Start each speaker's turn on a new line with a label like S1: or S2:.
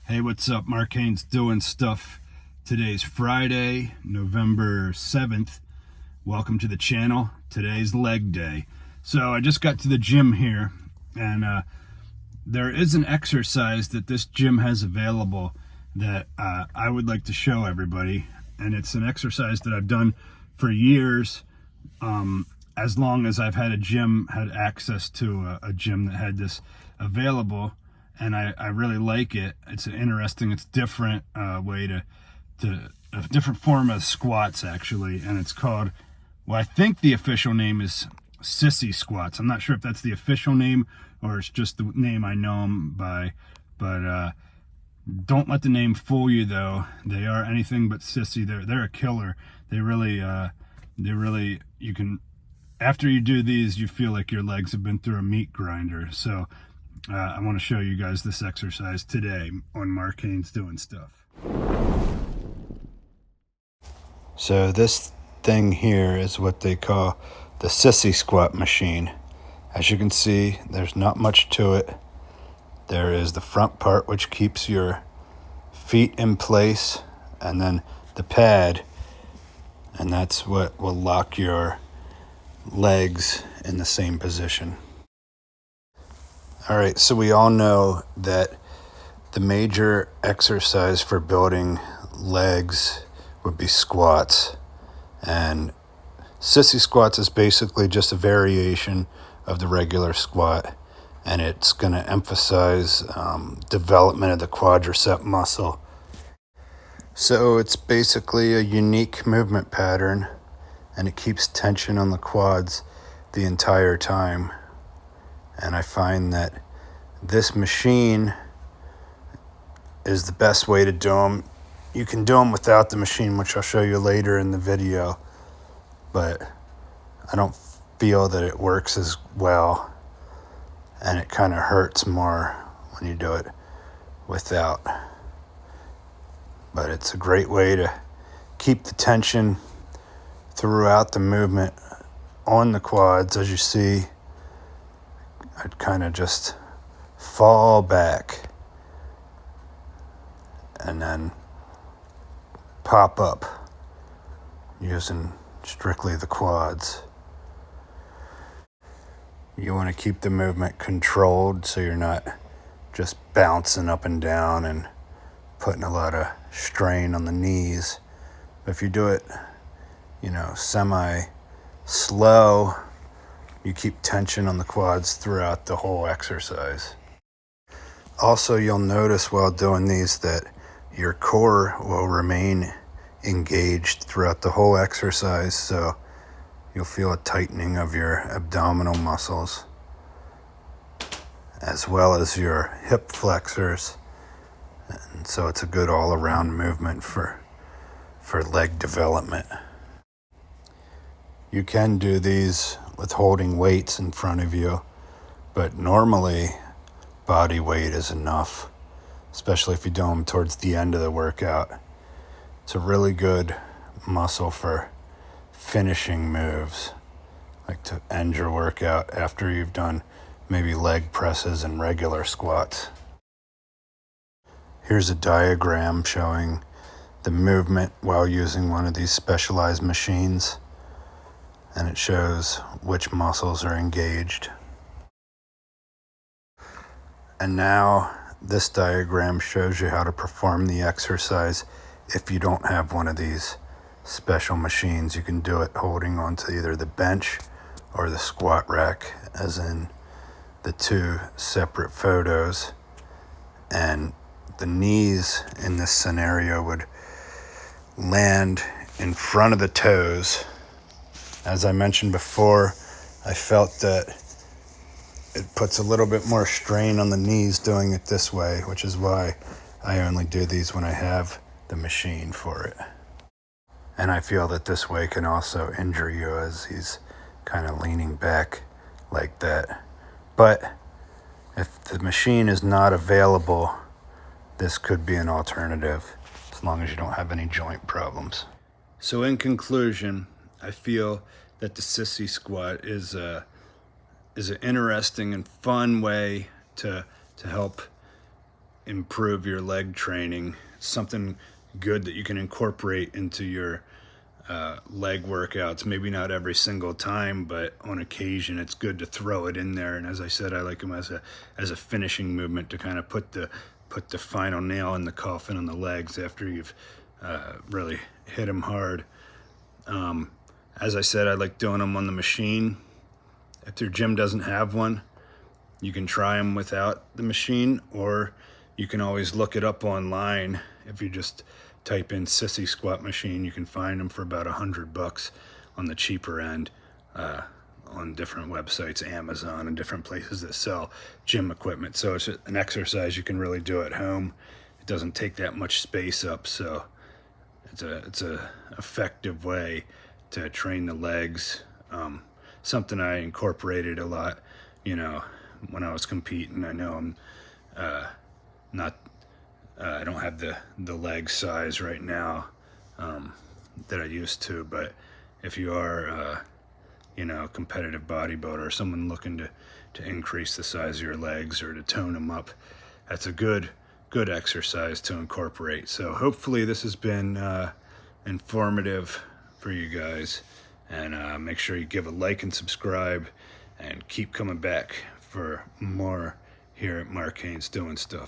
S1: Hey, what's up? Mark Haynes doing stuff. Today's Friday, November 7th. Welcome to the channel. Today's leg day. So I just got to the gym here, and there is an exercise that this gym has available that I would like to show everybody. And it's an exercise that I've done for years, as long as I've had access to a gym that had this available. And I really like it. It's different way to a different form of squats actually, and it's called, well, I think the official name is Sissy squats. I'm not sure if that's the official name or it's just the name I know them by, but don't let the name fool you though. They are anything but sissy. They're a killer. They really you can, after you do these, you feel like your legs have been through a meat grinder. So I want to show you guys this exercise today on Mark Haynes Doing Stuff. So this thing here is what they call the Sissy squat machine. As you can see, there's not much to it. There is the front part, which keeps your feet in place, and then the pad, and that's what will lock your legs in the same position. All right, so we all know that the major exercise for building legs would be squats. And sissy squats is basically just a variation of the regular squat. And it's going to emphasize development of the quadricep muscle. So it's basically a unique movement pattern, and it keeps tension on the quads the entire time. And I find that this machine is the best way to do them. You can do them without the machine, which I'll show you later in the video, but I don't feel that it works as well, and it kind of hurts more when you do it without. But it's a great way to keep the tension throughout the movement on the quads. As you see, I'd kind of just fall back and then pop up using strictly the quads. You want to keep the movement controlled so you're not just bouncing up and down and putting a lot of strain on the knees. If you do it, semi-slow, you keep tension on the quads throughout the whole exercise. Also, you'll notice while doing these that your core will remain engaged throughout the whole exercise, so you'll feel a tightening of your abdominal muscles, as well as your hip flexors. And so it's a good all-around movement for leg development. You can do these with holding weights in front of you, but normally body weight is enough, especially if you do them towards the end of the workout. It's a really good muscle for finishing moves, like to end your workout after you've done maybe leg presses and regular squats. Here's a diagram showing the movement while using one of these specialized machines, and it shows which muscles are engaged. And now this diagram shows you how to perform the exercise if you don't have one of these special machines. You can do it holding onto either the bench or the squat rack, as in the two separate photos. And the knees in this scenario would land in front of the toes. As I mentioned before, I felt that it puts a little bit more strain on the knees doing it this way, which is why I only do these when I have the machine for it. And I feel that this way can also injure you, as he's kind of leaning back like that. But if the machine is not available, this could be an alternative, as long as you don't have any joint problems. So in conclusion, I feel that the sissy squat is an interesting and fun way to help improve your leg training. It's something good that you can incorporate into your leg workouts. Maybe not every single time, but on occasion it's good to throw it in there. And as I said, I like them as a finishing movement to kind of put the final nail in the coffin on the legs after you've really hit them hard. As I said, I like doing them on the machine. If your gym doesn't have one, you can try them without the machine, or you can always look it up online. If you just type in Sissy squat machine, you can find them for about $100 on the cheaper end on different websites, Amazon and different places that sell gym equipment. So it's an exercise you can really do at home. It doesn't take that much space up, so it's a effective way to train the legs. Something I incorporated a lot, when I was competing. I know I'm I don't have the leg size right now that I used to, but if you are a competitive bodybuilder or someone looking to increase the size of your legs or to tone them up, that's a good exercise to incorporate. So hopefully this has been informative for you guys, and make sure you give a like and subscribe and keep coming back for more here at Mark Haynes Doing Stuff.